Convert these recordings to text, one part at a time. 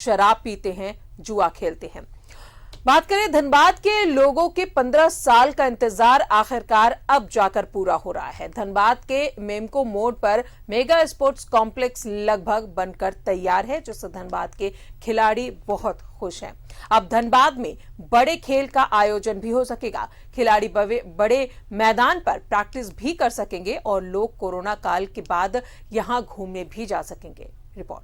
शराब पीते हैं, जुआ खेलते हैं। बात करें धनबाद के लोगों के 15 साल का इंतजार आखिरकार अब जाकर पूरा हो रहा है। धनबाद के मेमको मोड़ पर मेगा स्पोर्ट्स कॉम्प्लेक्स लगभग बनकर तैयार है, जिससे धनबाद के खिलाड़ी बहुत खुश हैं। अब धनबाद में बड़े खेल का आयोजन भी हो सकेगा। खिलाड़ी बड़े मैदान पर प्रैक्टिस भी कर सकेंगे और लोग कोरोना काल के बाद यहां घूमने भी जा सकेंगे। रिपोर्ट।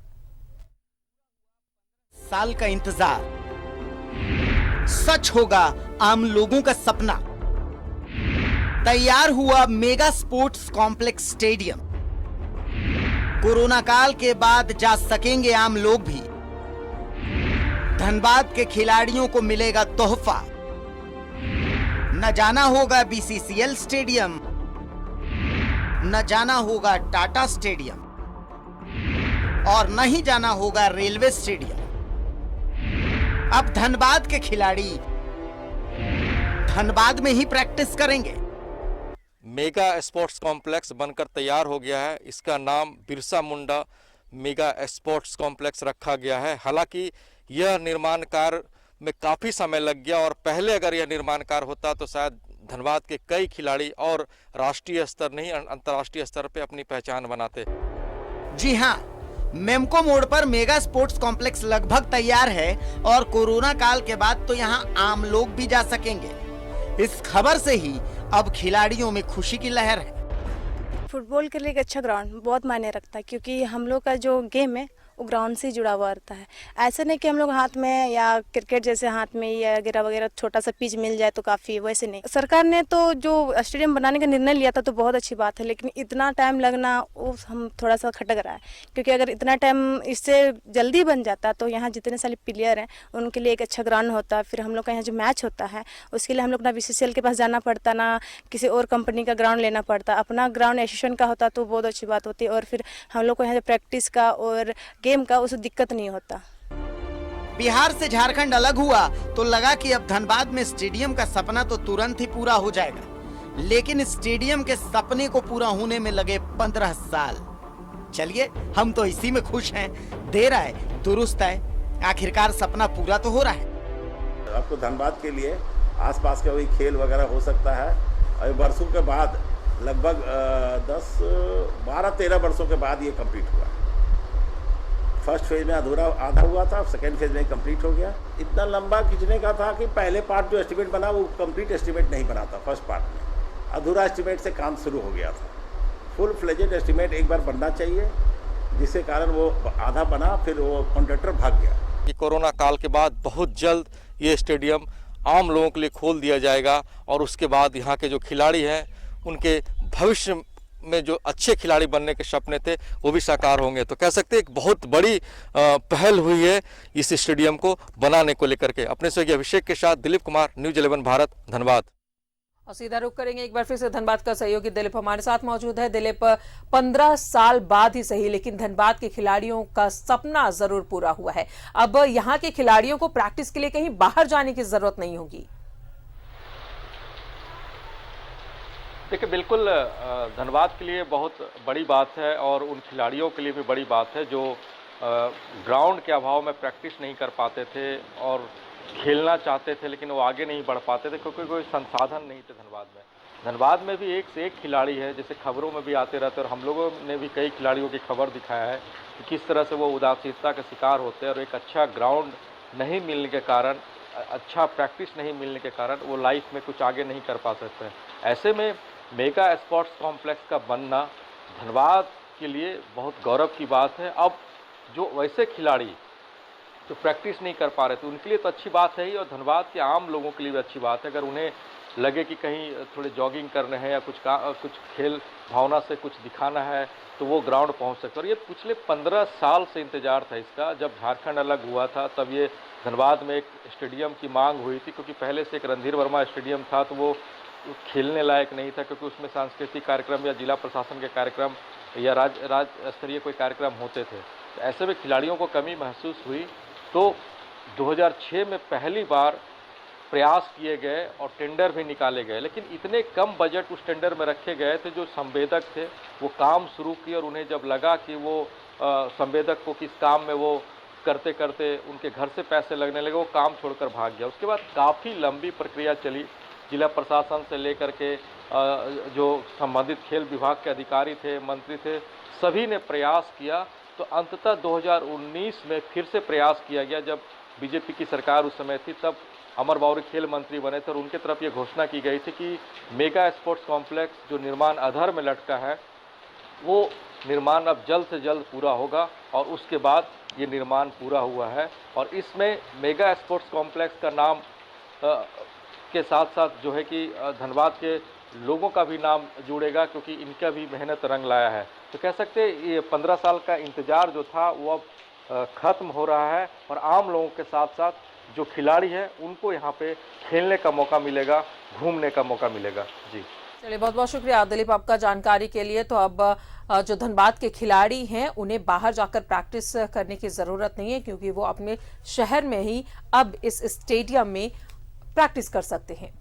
साल का इंतजार सच होगा आम लोगों का सपना। तैयार हुआ mega sports complex stadium. Corona काल के बाद जा सकेंगे आम लोग भी। धनबाद के खिलाड़ियों को मिलेगा तोहफा। न जाना होगा बीसीसीएल स्टेडियम, न जाना होगा टाटा स्टेडियम और न ही जाना होगा रेलवे स्टेडियम। अब धनबाद के खिलाड़ी धनबाद में ही प्रैक्टिस करेंगे। मेगा स्पोर्ट्स कॉम्प्लेक्स बनकर तैयार हो गया है। इसका नाम Birsa Munda mega sports complex रखा गया है। हालांकि यह निर्माण कार्य में काफ़ी समय लग गया और पहले अगर यह निर्माण कार्य होता तो शायद धनबाद के कई खिलाड़ी और राष्ट्रीय स्तर नहीं अंतर्राष्ट्रीय स्तर पर अपनी पहचान बनाते। जी हाँ, मेमको मोड़ पर मेगा स्पोर्ट्स कॉम्प्लेक्स लगभग तैयार है और कोरोना काल के बाद तो यहाँ आम लोग भी जा सकेंगे। इस खबर से ही अब खिलाड़ियों में खुशी की लहर है। फुटबॉल के लिए एक अच्छा ग्राउंड बहुत मायने रखता है, क्योंकि हम लोग का जो गेम है वो ग्राउंड से जुड़ा हुआ रहता है। ऐसा नहीं कि हम लोग हाथ में या क्रिकेट जैसे हाथ में या वगैरह वगैरह छोटा सा पिच मिल जाए तो काफ़ी, वैसे नहीं। सरकार ने तो जो स्टेडियम बनाने का निर्णय लिया था तो बहुत अच्छी बात है, लेकिन इतना टाइम लगना वो हम थोड़ा सा खटक रहा है, क्योंकि अगर इतना टाइम इससे जल्दी बन जाता तो यहाँ जितने सारे प्लेयर हैं उनके लिए एक अच्छा ग्राउंड होता। फिर हम लोग का यहाँ जो मैच होता है उसके लिए हम लोग ना बीसीसीएल के पास जाना पड़ता, ना किसी और कंपनी का ग्राउंड लेना पड़ता। अपना ग्राउंड एसोसिएशन का होता तो बहुत अच्छी बात होती, और फिर हम लोग को यहाँ प्रैक्टिस का और गेम का उसे दिक्कत नहीं होता। बिहार से झारखंड अलग हुआ तो लगा कि अब धनबाद में स्टेडियम का सपना तो तुरंत ही पूरा हो जाएगा, लेकिन स्टेडियम के सपने को पूरा होने में लगे 15 साल। चलिए, हम तो इसी में खुश हैं। देर आए दुरुस्त है, आखिरकार सपना पूरा तो हो रहा है। अब तो धनबाद के लिए आसपास का वही खेल वगैरह हो सकता है। और वर्षों के बाद लगभग 12-13 वर्षों के बाद ये कंप्लीट हुआ। फर्स्ट फेज में आधा हुआ था, सेकेंड फेज में कंप्लीट हो गया। इतना लंबा खींचने का था कि पहले पार्ट जो एस्टिमेट बना वो कंप्लीट एस्टिमेट नहीं बना था। फर्स्ट पार्ट में अधूरा एस्टिमेट से काम शुरू हो गया था। फुल फ्लेजेड एस्टिमेट एक बार बनना चाहिए, जिसके कारण वो आधा बना, फिर वो कॉन्ट्रैक्टर भाग गया। कि कोरोना काल के बाद बहुत जल्द ये स्टेडियम आम लोगों के लिए खोल दिया जाएगा और उसके बाद यहाँ के जो खिलाड़ी हैं उनके भविष्य में जो अच्छे खिलाड़ी बनने के सपने थे वो भी साकार होंगे। तो कह सकते हैं एक बहुत बड़ी पहल हुई है इस स्टेडियम को बनाने को लेकर के। अपने सहयोगी अभिषेक के साथ दिलीप कुमार, न्यूज़ 11 भारत, धनबाद। और सीधा रुख करेंगे एक बार फिर से धनबाद का सहयोगी दिलीप हमारे साथ मौजूद है। दिलीप, 15 साल बाद ही सही, लेकिन धनबाद के खिलाड़ियों का सपना जरूर पूरा हुआ है। अब यहाँ के खिलाड़ियों को प्रैक्टिस के लिए कहीं बाहर जाने की जरूरत नहीं होगी। देखिए, बिल्कुल धनबाद के लिए बहुत बड़ी बात है और उन खिलाड़ियों के लिए भी बड़ी बात है जो ग्राउंड के अभाव में प्रैक्टिस नहीं कर पाते थे और खेलना चाहते थे, लेकिन वो आगे नहीं बढ़ पाते थे क्योंकि कोई संसाधन नहीं थे धनबाद में। धनबाद में भी एक से एक खिलाड़ी है, जैसे खबरों में भी आते रहते और हम लोगों ने भी कई खिलाड़ियों की खबर दिखाया है कि किस तरह से वो उदासीनता का शिकार होते हैं और एक अच्छा ग्राउंड नहीं मिलने के कारण, अच्छा प्रैक्टिस नहीं मिलने के कारण वो लाइफ में कुछ आगे नहीं कर पा सकते। ऐसे में मेगा स्पोर्ट्स कॉम्प्लेक्स का बनना धनबाद के लिए बहुत गौरव की बात है। अब जो वैसे खिलाड़ी जो प्रैक्टिस नहीं कर पा रहे थे उनके लिए तो अच्छी बात है ही, और धनबाद के आम लोगों के लिए भी अच्छी बात है। अगर उन्हें लगे कि कहीं थोड़े जॉगिंग करने हैं या कुछ खेल भावना से कुछ दिखाना है तो वो ग्राउंड पहुंच सकते। और ये पिछले 15 साल से इंतजार था इसका। जब झारखंड अलग हुआ था तब ये धनबाद में एक स्टेडियम की मांग हुई थी, क्योंकि पहले से एक रणधीर वर्मा स्टेडियम था तो वो खेलने लायक नहीं था, क्योंकि उसमें सांस्कृतिक कार्यक्रम या जिला प्रशासन के कार्यक्रम या राज्य स्तरीय कोई कार्यक्रम होते थे। तो ऐसे में खिलाड़ियों को कमी महसूस हुई तो 2006 में पहली बार प्रयास किए गए और टेंडर भी निकाले गए, लेकिन इतने कम बजट उस टेंडर में रखे गए थे। जो संवेदक थे वो काम शुरू किए और उन्हें जब लगा कि वो संवेदक को किस काम में वो करते करते उनके घर से पैसे लगने लगे, वो काम छोड़कर भाग गया। उसके बाद काफ़ी लंबी प्रक्रिया चली, जिला प्रशासन से लेकर के जो संबंधित खेल विभाग के अधिकारी थे, मंत्री थे, सभी ने प्रयास किया। तो अंततः 2019 में फिर से प्रयास किया गया, जब बीजेपी की सरकार उस समय थी, तब अमर बावरी खेल मंत्री बने थे और उनके तरफ ये घोषणा की गई थी कि मेगा स्पोर्ट्स कॉम्प्लेक्स जो निर्माण अधर में लटका है, वो निर्माण अब जल्द से जल्द पूरा होगा। और उसके बाद ये निर्माण पूरा हुआ है और इसमें मेगा स्पोर्ट्स कॉम्प्लेक्स का नाम के साथ साथ जो है कि धनबाद के लोगों का भी नाम जुड़ेगा, क्योंकि इनका भी मेहनत रंग लाया है। तो कह सकते हैं ये 15 साल का इंतजार जो था वो अब ख़त्म हो रहा है और आम लोगों के साथ साथ जो खिलाड़ी हैं उनको यहाँ पे खेलने का मौका मिलेगा, घूमने का मौका मिलेगा। जी चलिए, बहुत बहुत शुक्रिया दिलीप आपका जानकारी के लिए। तो अब जो धनबाद के खिलाड़ी हैं उन्हें बाहर जाकर प्रैक्टिस करने की ज़रूरत नहीं है, क्योंकि वो अपने शहर में ही अब इस स्टेडियम में प्रैक्टिस कर सकते हैं।